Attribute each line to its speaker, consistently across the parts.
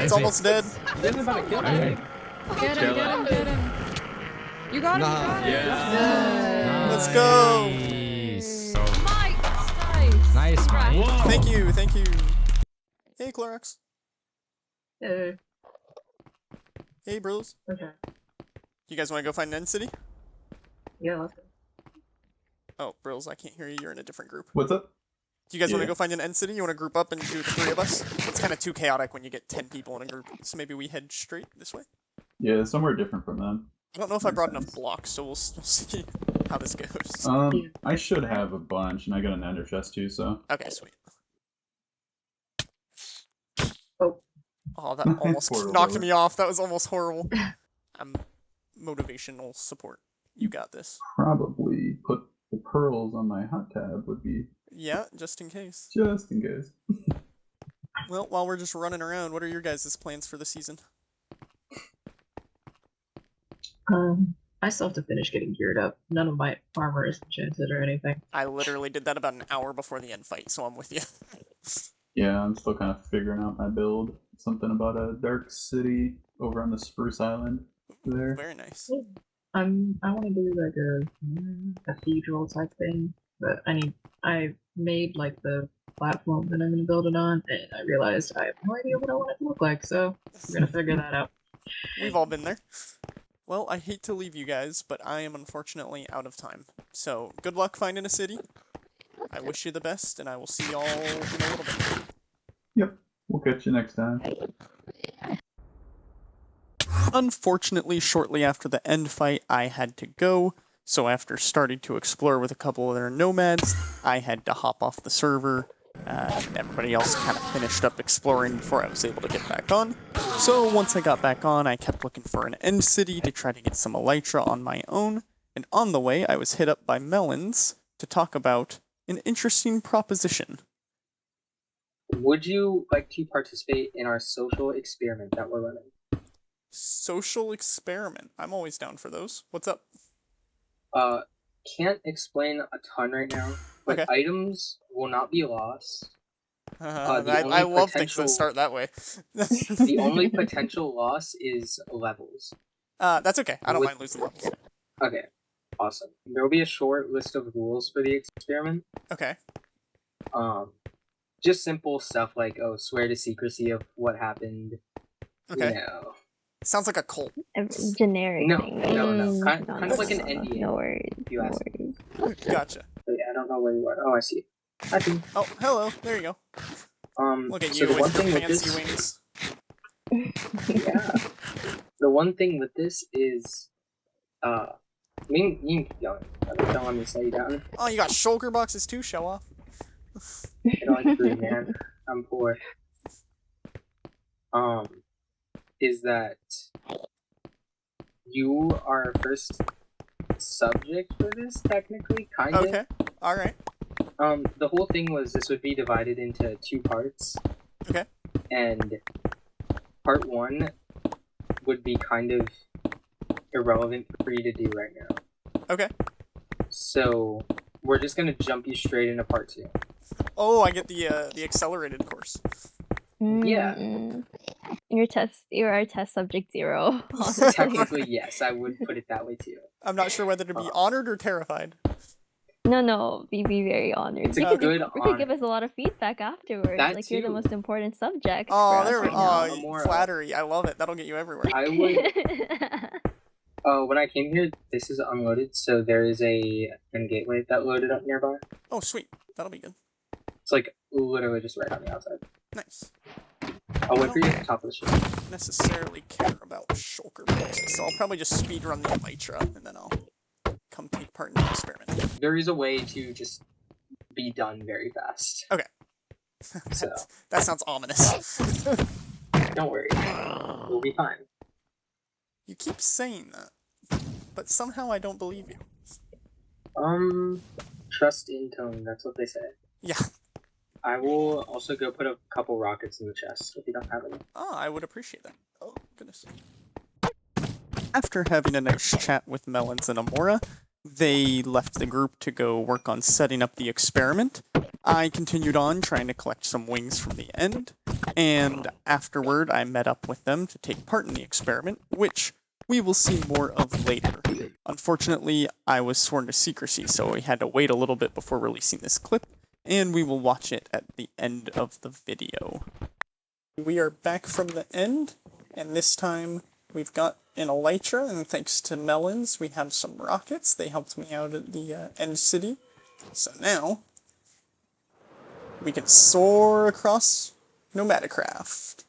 Speaker 1: It's almost dead.
Speaker 2: Get him,
Speaker 3: Get him. You got him.
Speaker 1: Yeah. Let's go.
Speaker 3: Nice,
Speaker 4: Mike.
Speaker 1: Thank you. Hey, Clorox.
Speaker 5: Hey.
Speaker 1: Hey, bros.
Speaker 5: Okay.
Speaker 1: You guys want to go find an end city?
Speaker 5: Yeah, let's go.
Speaker 1: Oh, bros, I can't hear you. You're in a different group.
Speaker 2: What's up?
Speaker 1: Do you guys want to go find an end city? You want to group up and do the 3 of us? It's kind of too chaotic when you get 10 people in a group. So maybe we head straight this way?
Speaker 2: Yeah, somewhere different from them.
Speaker 1: I don't know if I brought enough blocks, so we'll see how this goes.
Speaker 2: I should have a bunch, and I got an ender chest too, so...
Speaker 1: Okay, sweet.
Speaker 5: Oh,
Speaker 1: that almost knocked me off. That was almost horrible. I'm motivational support. You got this.
Speaker 2: Probably put the pearls on my hot tab would be...
Speaker 1: Yeah, just in case.
Speaker 2: Just in case.
Speaker 1: Well, while we're just running around, what are your guys' plans for the season?
Speaker 5: I still have to finish getting geared up. None of my armor is enchanted or anything.
Speaker 1: I literally did that about an hour before the end fight, so I'm with you.
Speaker 2: Yeah, I'm still kind of figuring out my build. Something about a dark city over on the Spruce Island there.
Speaker 1: Very nice.
Speaker 5: I want to do like a cathedral type thing, but I made like the platform that I'm gonna build it on, and I realized I have no idea what I want it to look like, so I'm gonna figure that out.
Speaker 1: We've all been there. Well, I hate to leave you guys, but I am unfortunately out of time. So, good luck finding a city. I wish you the best, and I will see y'all in a little bit.
Speaker 2: Yep, we'll catch you next time.
Speaker 1: Unfortunately, shortly after the end fight, I had to go. So after starting to explore with a couple of their nomads, I had to hop off the server. Everybody else kind of finished up exploring before I was able to get back on. So once I got back on, I kept looking for an end city to try to get some elytra on my own. And on the way, I was hit up by Melons to talk about an interesting proposition.
Speaker 6: Would you like to participate in our social experiment that we're running?
Speaker 1: Social experiment. I'm always down for those. What's up?
Speaker 6: Can't explain a ton right now, but
Speaker 1: okay.
Speaker 6: Items will not be lost.
Speaker 1: I love things that start that way.
Speaker 6: The only potential loss is levels.
Speaker 1: That's okay. I don't mind losing levels.
Speaker 6: Okay, awesome. There will be a short list of rules for the experiment.
Speaker 1: Okay.
Speaker 6: Just simple stuff like, swear to secrecy of what happened.
Speaker 1: Okay.
Speaker 6: You know.
Speaker 1: Sounds like a cult.
Speaker 7: Generic
Speaker 6: No,
Speaker 7: thing.
Speaker 6: no. Kind of like an NDA.
Speaker 7: No worries.
Speaker 6: You ask.
Speaker 1: Gotcha.
Speaker 6: But yeah, I don't know where you are. Oh, I see. I see.
Speaker 1: Oh, hello. There you go. Look at
Speaker 6: so
Speaker 1: you
Speaker 6: the one
Speaker 1: with your
Speaker 6: thing
Speaker 1: fancy
Speaker 6: with this,
Speaker 1: wings.
Speaker 6: Yeah. The one thing with this is, you can keep going. Don't let me slow you down.
Speaker 1: Oh, you got shulker boxes too? Show off.
Speaker 6: I don't like food, man. I'm poor. Is that you are first subject for this, technically, kind of.
Speaker 1: Okay, alright.
Speaker 6: The whole thing was this would be divided into 2 parts.
Speaker 1: Okay.
Speaker 6: And part 1 would be kind of irrelevant for you to do right now.
Speaker 1: Okay.
Speaker 6: So, we're just gonna jump you straight into part 2.
Speaker 1: Oh, I get the accelerated course.
Speaker 6: Yeah.
Speaker 7: You're our test subject 0.
Speaker 6: Technically, yes, I would put it that way too.
Speaker 1: I'm not sure whether to be honored or terrified.
Speaker 7: No, be very honored.
Speaker 6: It's a good
Speaker 7: you could give us a lot of feedback afterwards.
Speaker 6: That
Speaker 7: like
Speaker 6: too.
Speaker 7: You're the most important subject.
Speaker 1: Oh,
Speaker 7: for
Speaker 1: there
Speaker 7: us
Speaker 1: we
Speaker 7: right
Speaker 1: go.
Speaker 7: now.
Speaker 1: Flattery. I love it. That'll get you everywhere.
Speaker 6: I would. When I came here, this is unloaded, so there is a gateway that loaded up nearby.
Speaker 1: Oh, sweet. That'll be good.
Speaker 6: It's like literally just right on the outside.
Speaker 1: Nice.
Speaker 6: I'll wait for you at the top of the ship.
Speaker 1: Don't necessarily care about shulker boxes, so I'll probably just speed run the elytra, and then I'll come take part in the experiment.
Speaker 6: There is a way to just be done very fast.
Speaker 1: Okay.
Speaker 6: So
Speaker 1: that sounds ominous.
Speaker 6: Don't worry, we'll be fine.
Speaker 1: You keep saying that, but somehow I don't believe you.
Speaker 6: Trust in tone. That's what they say.
Speaker 1: Yeah.
Speaker 6: I will also go put a couple rockets in the chest if you don't have any.
Speaker 1: Oh, I would appreciate that. Oh, goodness. After having a nice chat with Melons and Amora, they left the group to go work on setting up the experiment. I continued on trying to collect some wings from the end, And afterward, I met up with them to take part in the experiment, which we will see more of later. Unfortunately, I was sworn to secrecy, so we had to wait a little bit before releasing this clip, and we will watch it at the end of the video. We are back from the end, and this time we've got an elytra, and thanks to Melons, we have some rockets. They helped me out at the end city. So now, we can soar across NomadiCraft.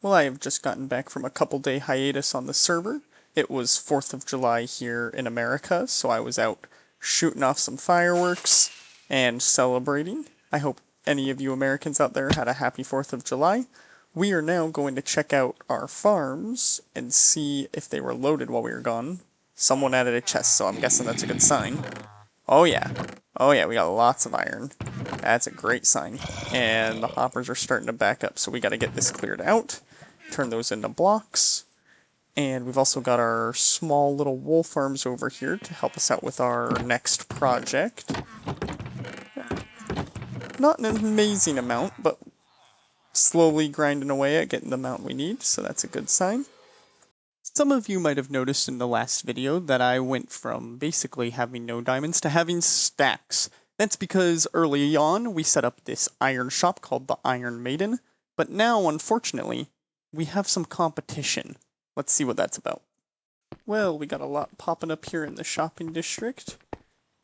Speaker 1: Well, I have just gotten back from a couple-day hiatus on the server. It was 4th of July here in America, so I was out shooting off some fireworks and celebrating. I hope any of you Americans out there had a happy 4th of July. We are now going to check out our farms and see if they were loaded while we were gone. Someone added a chest, so I'm guessing that's a good sign. Oh yeah. Oh yeah, we got lots of iron. That's a great sign. And the hoppers are starting to back up, so we got to get this cleared out. Turn those into blocks. And we've also got our small little wool farms over here to help us out with our next project. Not an amazing amount, but slowly grinding away at getting the amount we need, so that's a good sign. Some of you might have noticed in the last video that I went from basically having no diamonds to having stacks. That's because early on we set up this iron shop called the Iron Maiden, but now, unfortunately, we have some competition. Let's see what that's about. Well, we got a lot popping up here in the shopping district.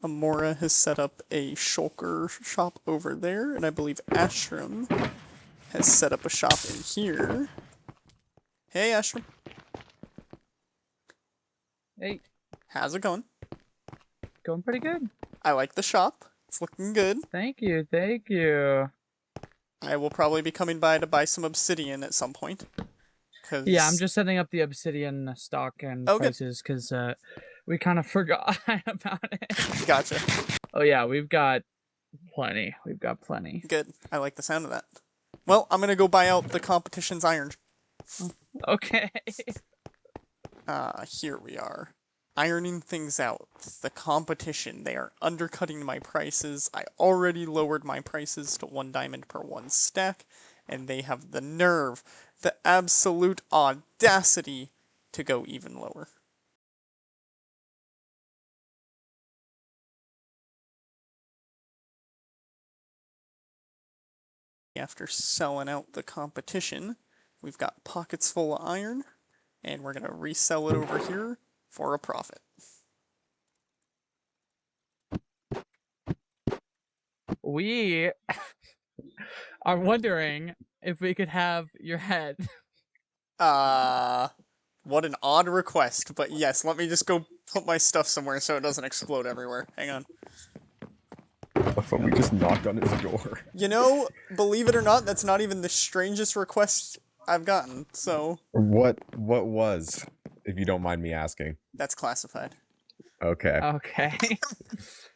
Speaker 1: Amora has set up a shulker shop over there, and I believe Ashram has set up a shop in here. Hey, Ashram.
Speaker 3: Hey,
Speaker 1: How's it going?
Speaker 3: going pretty good.
Speaker 1: I like the shop. It's looking good.
Speaker 3: Thank you, thank you.
Speaker 1: I will probably be coming by to buy some obsidian at some point.
Speaker 3: Yeah, I'm just setting up the obsidian stock and prices because we kind of forgot about it.
Speaker 1: Gotcha.
Speaker 3: Oh yeah, we've got plenty. We've got plenty.
Speaker 1: Good. I like the sound of that. Well, I'm gonna go buy out the competition's iron.
Speaker 3: Okay.
Speaker 1: Here we are. Ironing things out. The competition. They are undercutting my prices. I already lowered my prices to 1 diamond per 1 stack, and they have the nerve, the absolute audacity to go even lower. After selling out the competition, we've got pockets full of iron, and we're going to resell it over here for a profit.
Speaker 3: We are wondering if we could have your head.
Speaker 1: What an odd request, but yes, let me just go put my stuff somewhere so it doesn't explode everywhere. Hang on.
Speaker 4: I thought we just knocked on his door.
Speaker 1: You know, believe it or not, that's not even the strangest request I've gotten, so...
Speaker 4: What was, if you don't mind me asking?
Speaker 1: That's classified.
Speaker 4: Okay.
Speaker 3: Okay.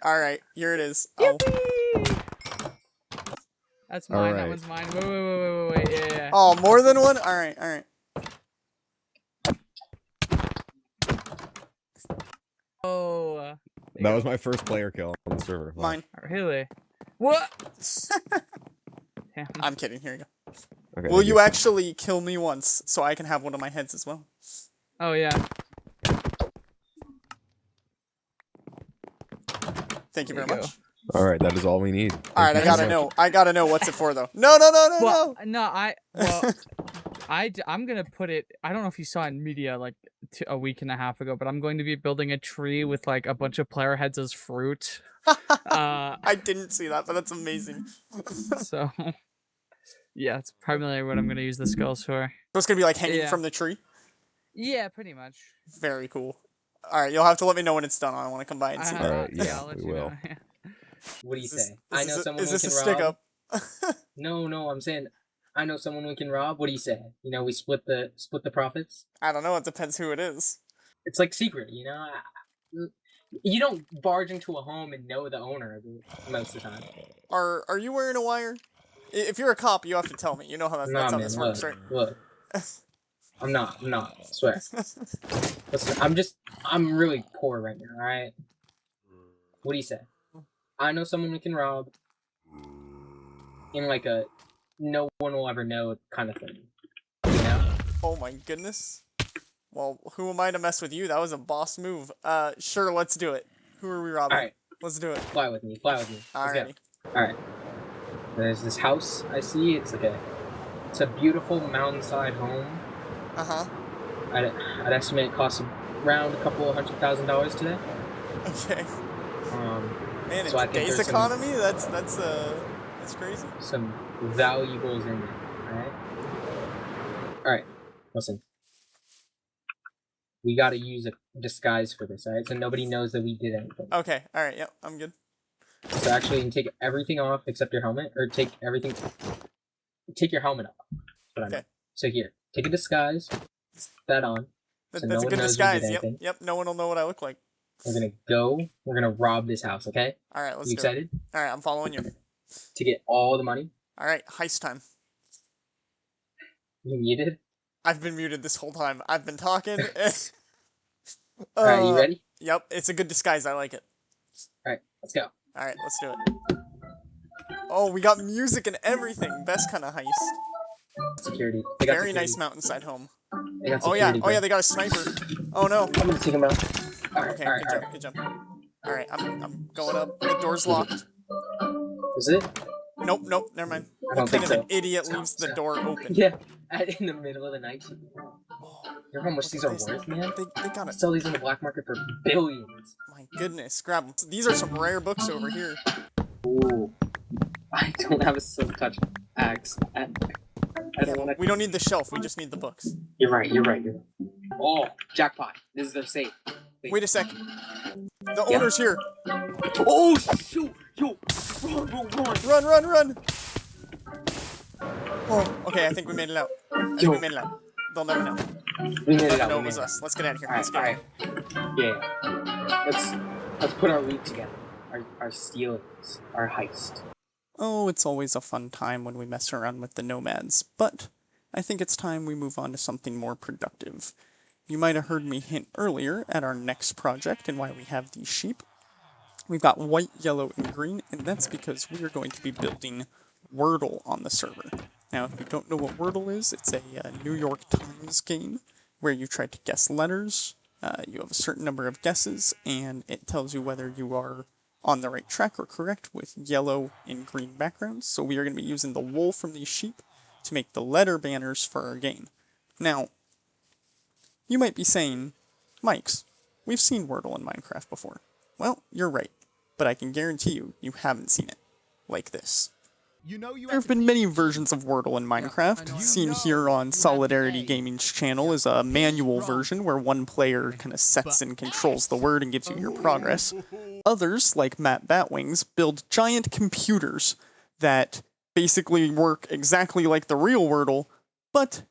Speaker 1: Alright, here it is.
Speaker 3: Yippee! That's mine, that
Speaker 4: Alright.
Speaker 3: one's mine. Wait, yeah.
Speaker 1: Oh, more than one? Alright.
Speaker 3: Oh.
Speaker 4: That was my first player kill on the server. Wow.
Speaker 1: Mine.
Speaker 3: Really? What? Damn.
Speaker 1: I'm kidding, here you go.
Speaker 4: Okay,
Speaker 1: Will
Speaker 4: thank
Speaker 1: you actually kill me once, so I can have one of my heads as well?
Speaker 3: Oh, yeah.
Speaker 1: Thank you very
Speaker 3: There you
Speaker 1: much.
Speaker 4: Alright, that is all we need.
Speaker 1: Alright, I gotta know what's it for, though. No!
Speaker 3: Well, I'm gonna put it, I don't know if you saw in media like a week and a half ago, but I'm going to be building a tree with like a bunch of player heads as fruit.
Speaker 1: I didn't see that, but that's amazing.
Speaker 3: So, yeah, it's primarily what I'm gonna use the skulls for.
Speaker 1: So it's gonna be like hanging from the tree?
Speaker 3: Yeah, pretty much.
Speaker 1: Very cool. Alright, you'll have to let me know when it's done. I want to come by and see that.
Speaker 4: Alright, yeah,
Speaker 3: I'll let
Speaker 4: we
Speaker 3: you
Speaker 4: will.
Speaker 3: know.
Speaker 6: What do you say?
Speaker 1: Is
Speaker 6: I know someone
Speaker 1: is
Speaker 6: we
Speaker 1: this
Speaker 6: can
Speaker 1: a stick
Speaker 6: rob.
Speaker 1: up?
Speaker 6: No, I'm saying I know someone we can rob. What do you say? You know, we split the profits.
Speaker 1: I don't know, it depends who it is.
Speaker 6: It's like secret, you know. You don't barge into a home and know the owner most of the time.
Speaker 1: Are you wearing a wire? If you're a cop, you have to tell me. You know how that's
Speaker 6: Nah,
Speaker 1: how
Speaker 6: man,
Speaker 1: this works, right?
Speaker 6: look. I'm not. I swear. Listen, I'm really poor right now. All right. What do you say? I know someone we can rob. in like a no one will ever know kind of thing. You know?
Speaker 1: Oh my goodness. Well, who am I to mess with you? That was a boss move. Sure, let's do it. Who are we robbing?
Speaker 6: Alright,
Speaker 1: Let's do it.
Speaker 6: fly with me. Let's
Speaker 1: Alrighty.
Speaker 6: go. Alright. There's this house I see. It's a beautiful mountainside home.
Speaker 1: Uh-huh.
Speaker 6: I'd estimate it costs around $200,000 today.
Speaker 1: Okay. Man, in
Speaker 6: So I think
Speaker 1: today's
Speaker 6: there's
Speaker 1: economy, that's crazy.
Speaker 6: some valuables in there. Alright? Alright, listen. We gotta use a disguise for this, alright? So nobody knows that we did anything.
Speaker 1: Okay, alright, yep, I'm good.
Speaker 6: So actually, you can take everything off except your helmet, or take your helmet off. That's what I meant. So here, take a disguise, put that on. So
Speaker 1: That's
Speaker 6: no
Speaker 1: a
Speaker 6: one
Speaker 1: good
Speaker 6: knows
Speaker 1: disguise,
Speaker 6: we did
Speaker 1: yep,
Speaker 6: anything.
Speaker 1: yep, no one will know what I look like.
Speaker 6: We're gonna rob this house, okay?
Speaker 1: Alright, let's
Speaker 6: You
Speaker 1: do it.
Speaker 6: excited?
Speaker 1: Alright, I'm following you.
Speaker 6: To get all the money?
Speaker 1: Alright, heist time.
Speaker 6: You muted?
Speaker 1: I've been muted this whole time. I've been talking.
Speaker 6: Alright, you ready?
Speaker 1: Yep, it's a good disguise, I like it.
Speaker 6: Alright, let's go.
Speaker 1: Alright, let's do it. Oh, we got music and everything. Best kind of heist.
Speaker 6: Security. They got
Speaker 1: Very
Speaker 6: security.
Speaker 1: nice mountainside home.
Speaker 6: They got
Speaker 1: Oh yeah,
Speaker 6: security,
Speaker 1: they got a sniper. Oh no.
Speaker 6: I'm gonna take him out. Alright,
Speaker 1: Okay,
Speaker 6: alright,
Speaker 1: good job. Alright, I'm going up. The door's locked.
Speaker 6: Is it?
Speaker 1: Nope, never mind.
Speaker 6: I don't
Speaker 1: What kind
Speaker 6: think
Speaker 1: of an
Speaker 6: so.
Speaker 1: idiot
Speaker 6: Let's go,
Speaker 1: leaves
Speaker 6: let's
Speaker 1: the
Speaker 6: go.
Speaker 1: door open?
Speaker 6: Yeah, in the middle of the night. You know how much
Speaker 1: Look
Speaker 6: these
Speaker 1: at
Speaker 6: are
Speaker 1: this.
Speaker 6: worth, man?
Speaker 1: They got it.
Speaker 6: Sell these on the black market for billions.
Speaker 1: My goodness, grab them. These are some rare books over here.
Speaker 6: Ooh. I don't have a silk touch axe. I don't want to.
Speaker 1: We don't need the shelf, we just need the books.
Speaker 6: You're right. Oh, jackpot. This is their safe.
Speaker 1: Wait a sec. The owner's here.
Speaker 6: Oh, shoot. Yo.
Speaker 1: Run! Oh, okay, I think we made it out. They'll never know.
Speaker 6: We made it
Speaker 1: They'll
Speaker 6: out.
Speaker 1: know
Speaker 6: We
Speaker 1: it was
Speaker 6: made it
Speaker 1: us. Let's get out of here.
Speaker 6: out.
Speaker 1: Let's get out of here.
Speaker 6: Yeah. Let's put our loot together. Our stealings. Our heist.
Speaker 1: Oh, it's always a fun time when we mess around with the nomads, but I think it's time we move on to something more productive. You might have heard me hint earlier at our next project and why we have these sheep. We've got white, yellow, and green, and that's because we are going to be building Wordle on the server. Now, if you don't know what Wordle is, it's a New York Times game where you try to guess letters. You have a certain number of guesses, and it tells you whether you are on the right track or correct with yellow and green backgrounds. So we are going to be using the wool from these sheep to make the letter banners for our game. Now, you might be saying, Mikes, we've seen Wordle in Minecraft before. Well, you're right, but I can guarantee you haven't seen it like this. There have been many versions of Wordle in Minecraft. Seen here on Solidarity Gaming's channel is a manual version where one player kind of sets and controls the word and gives you your progress. Others, like Matt Batwings, build giant computers that basically work exactly like the real Wordle, but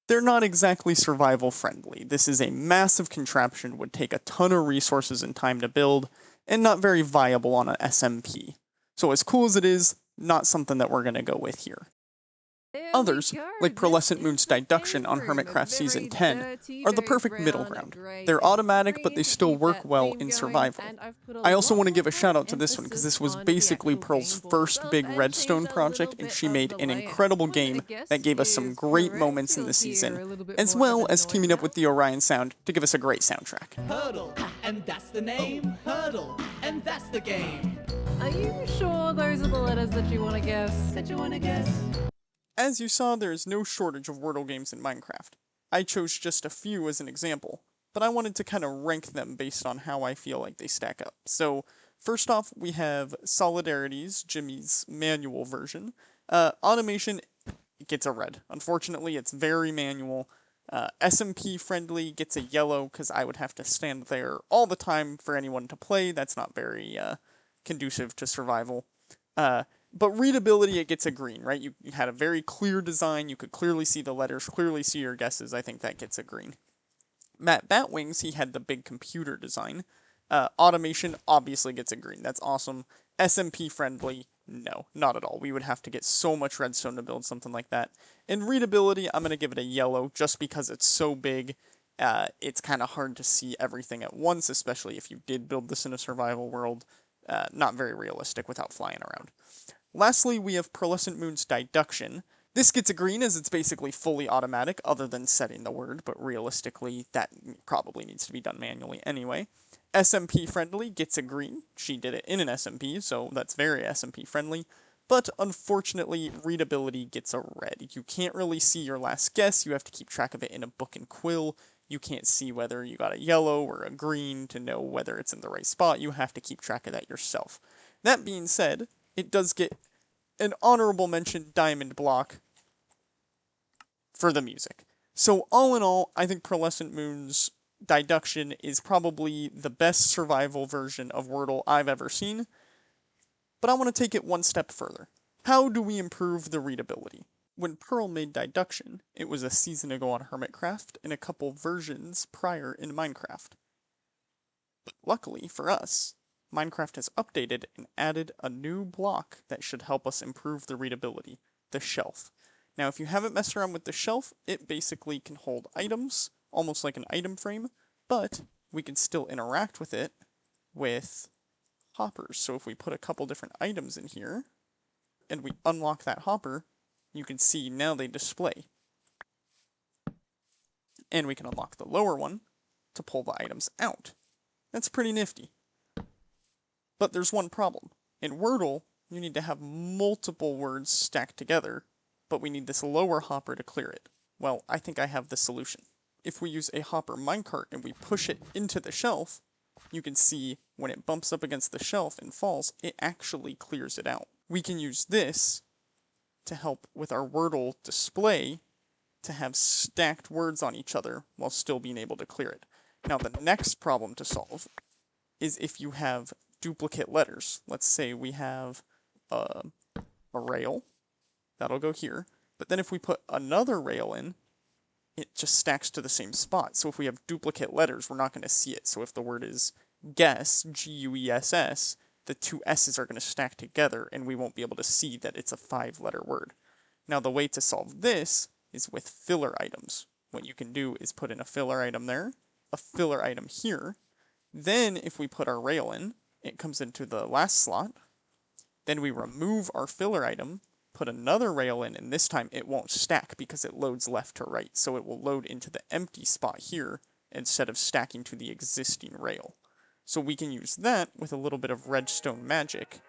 Speaker 1: they're not exactly survival friendly. This is a massive contraption, would take a ton of resources and time to build, and not very viable on an SMP. So as cool as it is, not something that we're going to go with here. Others, like Pearlescent Moon's Diduction on Hermitcraft Season 10, are the perfect middle ground. They're automatic, but they still work well in survival. I also want to give a shout out to this one, because this was basically Pearl's first big Redstone project, and she made an incredible game that gave us some great moments in the season, as well as teaming up with the Orion Sound to give us a great soundtrack.
Speaker 8: Hurdle, and that's the name. Hurdle, and that's the game.
Speaker 9: Are you sure those are the letters that you want to guess?
Speaker 1: As you saw, there is no shortage of Wordle games in Minecraft. I chose just a few as an example, but I wanted to kind of rank them based on how I feel like they stack up. So, first off, we have Solidarity's, Jimmy's manual version. Automation, it gets a red. Unfortunately, it's very manual. SMP friendly gets a yellow, because I would have to stand there all the time for anyone to play. That's not very conducive to survival. But readability, it gets a green, right? You had a very clear design, you could clearly see the letters, clearly see your guesses. I think that gets a green. Matt Batwings, he had the big computer design. Automation obviously gets a green. That's awesome. SMP friendly, no, not at all. We would have to get so much redstone to build something like that. And readability, I'm going to give it a yellow just because it's so big. It's kind of hard to see everything at once, especially if you did build this in a survival world. Not very realistic without flying around. Lastly, we have Pearlescent Moon's Deduction. This gets a green as it's basically fully automatic other than setting the word, but realistically that probably needs to be done manually anyway. SMP friendly gets a green. She did it in an SMP, so that's very SMP friendly. But unfortunately, readability gets a red. You can't really see your last guess. You have to keep track of it in a book and quill. You can't see whether you got a yellow or a green to know whether it's in the right spot. You have to keep track of that yourself. That being said, it does get an honorable mention diamond block for the music. So all in all, I think Pearlescent Moon's Deduction is probably the best survival version of Wordle I've ever seen. But I want to take it one step further. How do we improve the readability? When Pearl made Deduction, it was a season ago on Hermitcraft and a couple versions prior in Minecraft. But luckily for us, Minecraft has updated and added a new block that should help us improve the readability, the shelf. Now if you haven't messed around with the shelf, it basically can hold items, almost like an item frame, but we can still interact with it with hoppers. So if we put a couple different items in here, and we unlock that hopper, you can see now they display. And we can unlock the lower one to pull the items out. That's pretty nifty. But there's one problem. In Wordle, you need to have multiple words stacked together, but we need this lower hopper to clear it. Well, I think I have the solution. If we use a hopper minecart and we push it into the shelf, you can see when it bumps up against the shelf and falls, it actually clears it out. We can use this to help with our Wordle display to have stacked words on each other while still being able to clear it. Now the next problem to solve is if you have duplicate letters. Let's say we have a rail, that'll go here, but then if we put another rail in, it just stacks to the same spot. So if we have duplicate letters, we're not going to see it. So if the word is guess, G-U-E-S-S, the two S's are going to stack together and we won't be able to see that it's a 5-letter word. Now the way to solve this is with filler items. What you can do is put in a filler item there, a filler item here. Then if we put our rail in, it comes into the last slot. Then we remove our filler item, put another rail in, and this time it won't stack because it loads left to right. So it will load into the empty spot here instead of stacking to the existing rail. So we can use that with a little bit of redstone magic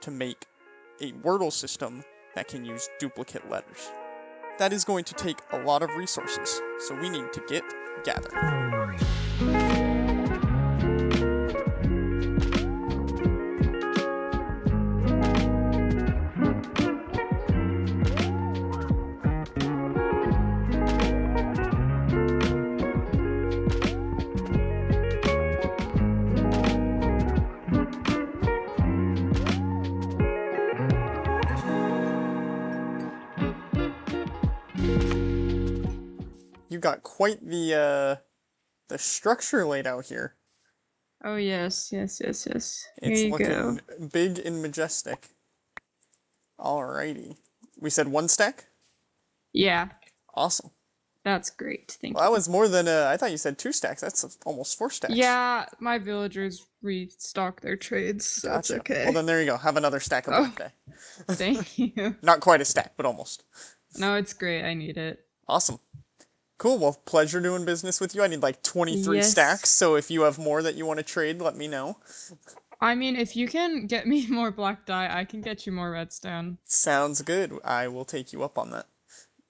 Speaker 1: to make a Wordle system that can use duplicate letters. That is going to take a lot of resources, so we need to get gathering. You got quite the structure laid out here.
Speaker 10: Oh yes, yes, yes, yes. Here
Speaker 1: It's
Speaker 10: you
Speaker 1: looking
Speaker 10: go.
Speaker 1: big and majestic. Alrighty. We said 1 stack?
Speaker 10: Yeah,
Speaker 1: Awesome.
Speaker 10: that's great. Thank
Speaker 1: Well, that
Speaker 10: you.
Speaker 1: was more than, I thought you said 2 stacks. That's almost 4 stacks.
Speaker 10: Yeah, my villagers restock their trades, so it's
Speaker 1: Gotcha.
Speaker 10: okay.
Speaker 1: Well, then there you go. Have another stack of
Speaker 10: Oh.
Speaker 1: birthday.
Speaker 10: Thank you.
Speaker 1: Not quite a stack, but almost.
Speaker 10: No, it's great. I need it.
Speaker 1: Awesome. Cool. Well, pleasure doing business with you. I need like 23
Speaker 10: Yes.
Speaker 1: stacks, so if you have more that you want to trade, let me know.
Speaker 10: I mean, if you can get me more black dye, I can get you more redstone.
Speaker 1: Sounds good. I will take you up on that.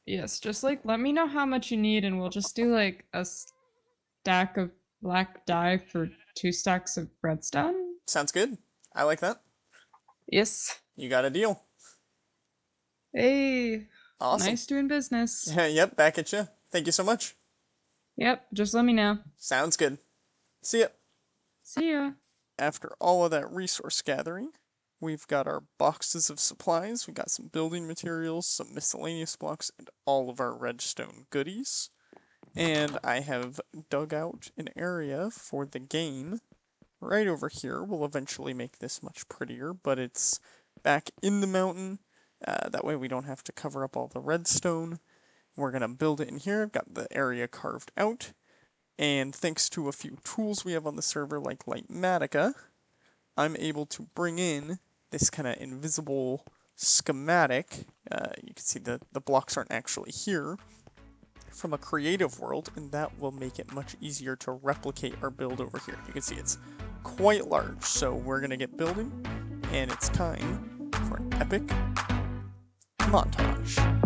Speaker 10: Yes, just like let me know how much you need, and we'll just do like a stack of black dye for 2 stacks of redstone.
Speaker 1: Sounds good. I like that.
Speaker 10: Yes.
Speaker 1: You got a deal.
Speaker 10: Hey.
Speaker 1: Awesome.
Speaker 10: Nice doing business.
Speaker 1: Yep, back at you. Thank you so much.
Speaker 10: Yep, just let me know.
Speaker 1: Sounds good. See ya.
Speaker 10: See ya.
Speaker 1: After all of that resource gathering, we've got our boxes of supplies, we got some building materials, some miscellaneous blocks, and all of our redstone goodies. And I have dug out an area for the game right over here. We'll eventually make this much prettier, but it's back in the mountain. That way we don't have to cover up all the redstone. We're going to build it in here. I've got the area carved out. And thanks to a few tools we have on the server like Lightmatica, I'm able to bring in this kind of invisible schematic, you can see the blocks aren't actually here, from a creative world, and that will make it much easier to replicate our build over here. You can see it's quite large, so we're going to get building, and it's time for an epic montage.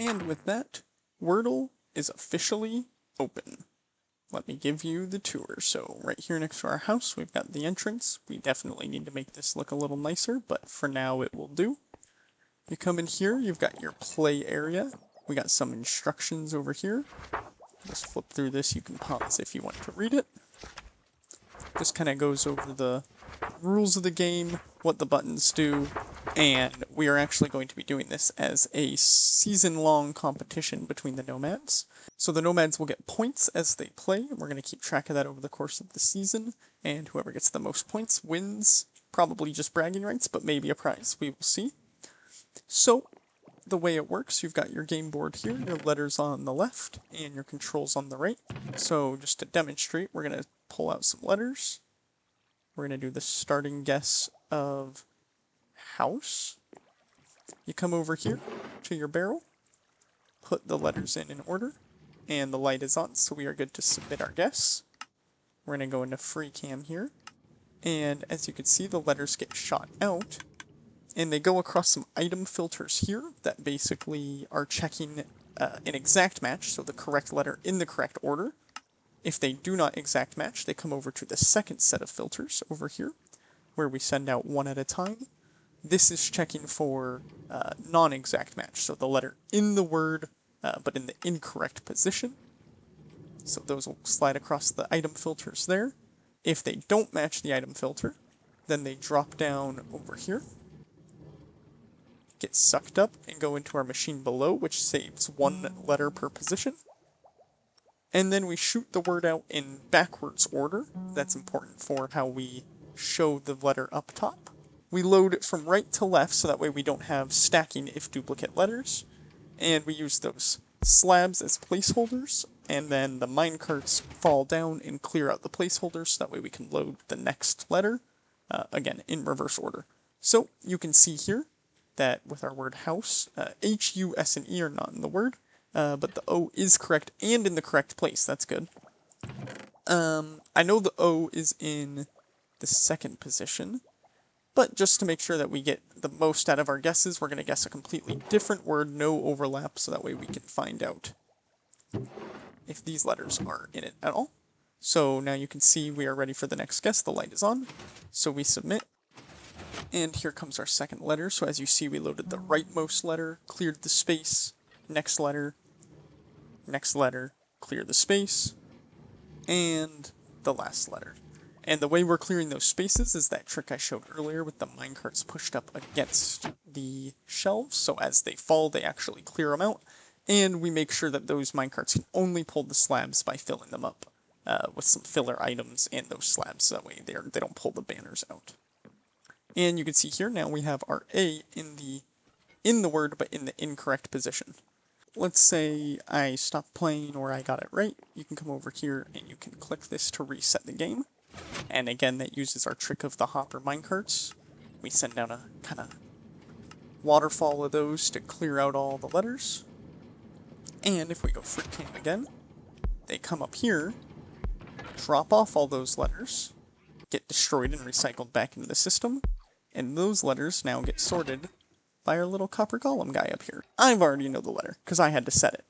Speaker 1: And with that, Wordle is officially open. Let me give you the tour. So right here next to our house, we've got the entrance. We definitely need to make this look a little nicer, but for now it will do. You come in here, you've got your play area. We got some instructions over here. Just flip through this, you can pause if you want to read it. Just kind of goes over the rules of the game, what the buttons do, and we are actually going to be doing this as a season-long competition between the nomads. So the nomads will get points as they play, and we're going to keep track of that over the course of the season, and whoever gets the most points wins. Probably just bragging rights, but maybe a prize. We will see. So, the way it works, you've got your game board here, your letters on the left, and your controls on the right. So, just to demonstrate, we're going to pull out some letters. We're going to do the starting guess of house. You come over here to your barrel, put the letters in order, and the light is on, so we are good to submit our guess. We're going to go into free cam here, and as you can see, the letters get shot out, and they go across some item filters here that basically are checking an exact match, so the correct letter in the correct order. If they do not exact match, they come over to the second set of filters over here, where we send out one at a time. This is checking for non-exact match, so the letter in the word, but in the incorrect position. So those will slide across the item filters there. If they don't match the item filter, then they drop down over here, get sucked up, and go into our machine below, which saves one letter per position. And then we shoot the word out in backwards order. That's important for how we show the letter up top. We load it from right to left, so that way we don't have stacking if duplicate letters. And we use those slabs as placeholders, and then the minecarts fall down and clear out the placeholders, so that way we can load the next letter, again, in reverse order. So, you can see here that with our word house, H, U, S, and E are not in the word. But the O is correct and in the correct place. That's good. I know the O is in the second position, but just to make sure that we get the most out of our guesses, we're going to guess a completely different word, no overlap, so that way we can find out if these letters are in it at all. So now you can see we are ready for the next guess. The light is on, so we submit. And here comes our second letter. So as you see, we loaded the rightmost letter, cleared the space, next letter, clear the space, and the last letter. And the way we're clearing those spaces is that trick I showed earlier with the minecarts pushed up against the shelves, so as they fall, they actually clear them out, and we make sure that those minecarts can only pull the slabs by filling them up with some filler items and those slabs, so that way they don't pull the banners out. And you can see here now we have our A in the word, but in the incorrect position. Let's say I stopped playing or I got it right. You can come over here and you can click this to reset the game. And again, that uses our trick of the hopper minecarts. We send down a kind of waterfall of those to clear out all the letters. And if we go free cam again, they come up here, drop off all those letters, get destroyed and recycled back into the system, and those letters now get sorted by our little copper golem guy up here. I already know the letter, because I had to set it.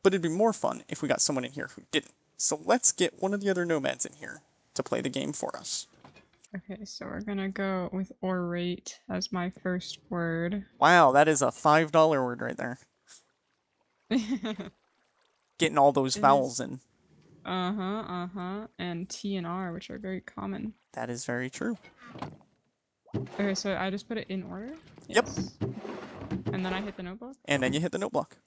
Speaker 1: But it'd be more fun if we got someone in here who didn't. So let's get one of the other nomads in here to play the game for us.
Speaker 10: Okay, so we're gonna go with orate as my first word.
Speaker 1: Wow, that is a $5 word right there. Getting all those vowels in.
Speaker 10: And T and R, which are very common.
Speaker 1: That is very true.
Speaker 10: Okay, so I just put it in order?
Speaker 1: Yep.
Speaker 10: Yes. And then I hit the notebook?
Speaker 1: And then you hit the note block.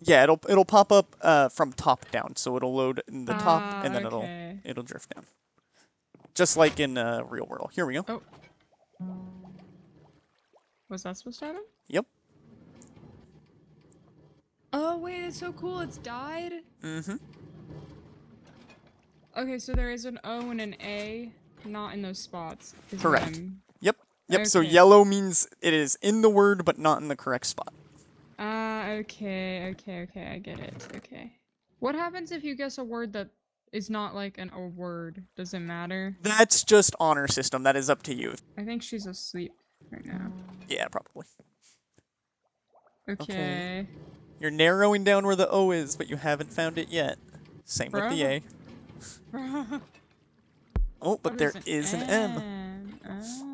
Speaker 1: Yeah, it'll pop up from top down, so it'll load in the top and then
Speaker 10: okay.
Speaker 1: it'll drift down. Just like in real world. Here we go.
Speaker 10: Oh. Was that supposed to happen?
Speaker 1: Yep.
Speaker 10: Oh wait, it's so cool. It's died.
Speaker 1: Mm-hmm.
Speaker 10: Okay, so there is an O and an A, not in those spots. is what
Speaker 1: Correct.
Speaker 10: I'm-
Speaker 1: Yep. Yep. So
Speaker 10: Okay.
Speaker 1: yellow means it is in the word, but not in the correct spot.
Speaker 10: Okay, I get it. Okay. What happens if you guess a word that is not like a word? Does it matter?
Speaker 1: That's just honor system. That is up to you.
Speaker 10: I think she's asleep right now.
Speaker 1: Yeah, probably.
Speaker 10: Okay.
Speaker 1: You're narrowing down where the O is, but you haven't found it yet. Same with the A. Oh, but there is an M.
Speaker 10: Oh.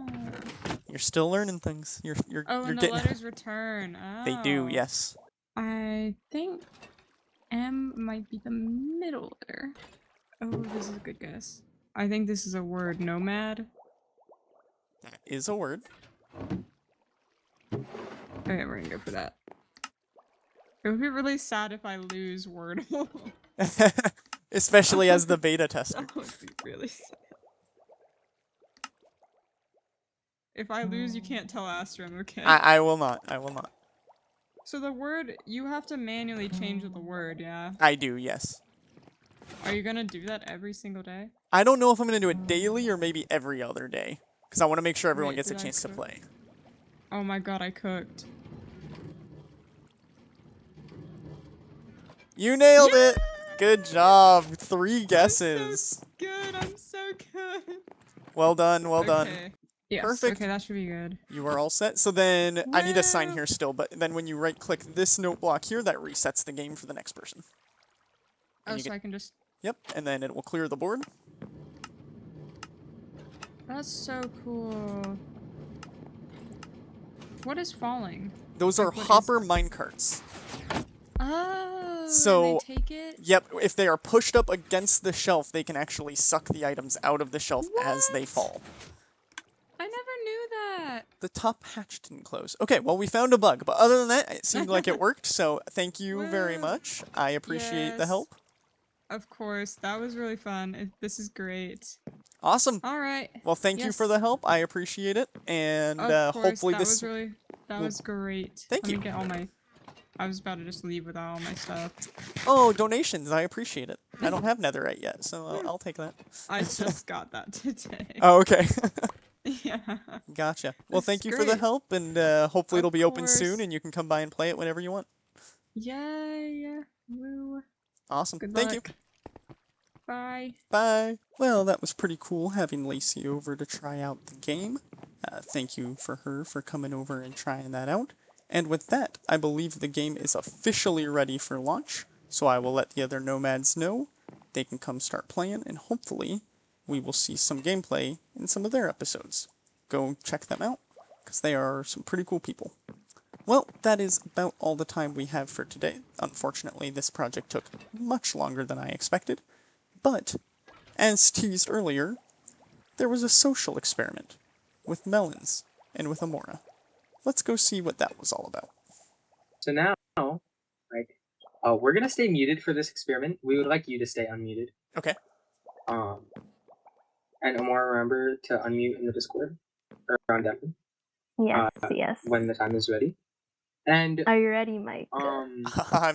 Speaker 1: You're still learning things. You're
Speaker 10: Oh, and the
Speaker 1: getting.
Speaker 10: letters return.
Speaker 1: They do,
Speaker 10: Oh.
Speaker 1: yes.
Speaker 10: I think M might be the middle letter. Oh, this is a good guess. I think this is a word. Nomad.
Speaker 1: That is a word.
Speaker 10: Okay, we're gonna go for that. It would be really sad if I lose Wordle.
Speaker 1: Especially as the beta tester.
Speaker 10: That would be really sad. If I lose, you can't tell Astrum, okay?
Speaker 1: I will not. I will not.
Speaker 10: So the word, you have to manually change the word, yeah?
Speaker 1: I do, yes.
Speaker 10: Are you gonna do that every single day?
Speaker 1: I don't know if I'm going to do it daily or maybe every other day. Because I want to make sure everyone
Speaker 10: Wait,
Speaker 1: gets a
Speaker 10: did I
Speaker 1: chance to
Speaker 10: cook?
Speaker 1: play.
Speaker 10: Oh my god, I cooked.
Speaker 1: You nailed it! Good job. 3 guesses.
Speaker 10: Good, I'm so good.
Speaker 1: Well done, well done.
Speaker 10: Okay. Yes,
Speaker 1: Perfect.
Speaker 10: okay, that should be good.
Speaker 1: You are all set. So then, I need a sign
Speaker 10: Woo!
Speaker 1: here still, but then when you right-click this note block here, that resets the game for the next person.
Speaker 10: Oh,
Speaker 1: And you
Speaker 10: so
Speaker 1: get-
Speaker 10: I can just...
Speaker 1: Yep, and then it will clear the board.
Speaker 10: That's so cool. What is falling?
Speaker 1: Those are
Speaker 10: Like, what is
Speaker 1: hopper minecarts.
Speaker 10: Oh,
Speaker 1: So-
Speaker 10: and they take it?
Speaker 1: Yep, if they are pushed up against the shelf, they can actually suck the items out of the shelf as they
Speaker 10: What?
Speaker 1: fall.
Speaker 10: I never knew that.
Speaker 1: The top hatch didn't close. Okay, well, we found a bug, but other than that, it seemed like it worked, so thank you very
Speaker 10: Woo.
Speaker 1: much. I appreciate the
Speaker 10: Yes.
Speaker 1: help.
Speaker 10: Of course, that was really fun. This is great.
Speaker 1: Awesome.
Speaker 10: All right.
Speaker 1: Well, thank you for the
Speaker 10: Yes.
Speaker 1: help. I appreciate it, and
Speaker 10: Of course,
Speaker 1: hopefully
Speaker 10: that
Speaker 1: this.
Speaker 10: that
Speaker 1: will-
Speaker 10: was great.
Speaker 1: Thank
Speaker 10: Let
Speaker 1: you.
Speaker 10: Me get all my... I was about to just leave without all my stuff.
Speaker 1: Oh, donations! I appreciate it. I don't have netherite yet, so I'll take that.
Speaker 10: I just got that today.
Speaker 1: Oh, okay.
Speaker 10: Yeah.
Speaker 1: Gotcha. Well,
Speaker 10: This
Speaker 1: thank
Speaker 10: is
Speaker 1: you for the
Speaker 10: great.
Speaker 1: help, and hopefully
Speaker 10: Of
Speaker 1: it'll be open soon,
Speaker 10: course.
Speaker 1: and you can come by and play it whenever you want.
Speaker 10: Yay. Woo.
Speaker 1: Awesome.
Speaker 10: Good
Speaker 1: Thank
Speaker 10: luck.
Speaker 1: you.
Speaker 10: Bye.
Speaker 1: Bye. Well, that was pretty cool having Lacey over to try out the game. Thank you for her for coming over and trying that out. And with that, I believe the game is officially ready for launch, so I will let the other nomads know. They can come start playing, and hopefully we will see some gameplay in some of their episodes. Go check them out, because they are some pretty cool people. Well, that is about all the time we have for today. Unfortunately, this project took much longer than I expected. But, as teased earlier, there was a social experiment with melons and with Amora. Let's go see what that was all about.
Speaker 6: So now, we're gonna stay muted for this experiment. We would like you to stay unmuted.
Speaker 1: Okay.
Speaker 6: And Amora, remember to unmute in the Discord or on Devon
Speaker 7: Yes, yes.
Speaker 6: when the time is ready. And
Speaker 7: Are you ready, Mike?
Speaker 1: I'm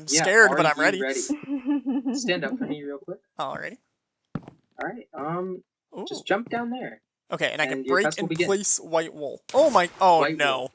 Speaker 6: yeah,
Speaker 1: scared,
Speaker 6: are
Speaker 1: but I'm
Speaker 6: you
Speaker 1: ready.
Speaker 6: Stand up for me real quick.
Speaker 1: Alrighty.
Speaker 6: All right.
Speaker 1: Ooh.
Speaker 6: Just jump down there.
Speaker 1: Okay, and I can
Speaker 6: and your
Speaker 1: break
Speaker 6: test will
Speaker 1: and
Speaker 6: begin.
Speaker 1: place white wool. Oh my! Oh
Speaker 6: White
Speaker 1: no!
Speaker 6: wool.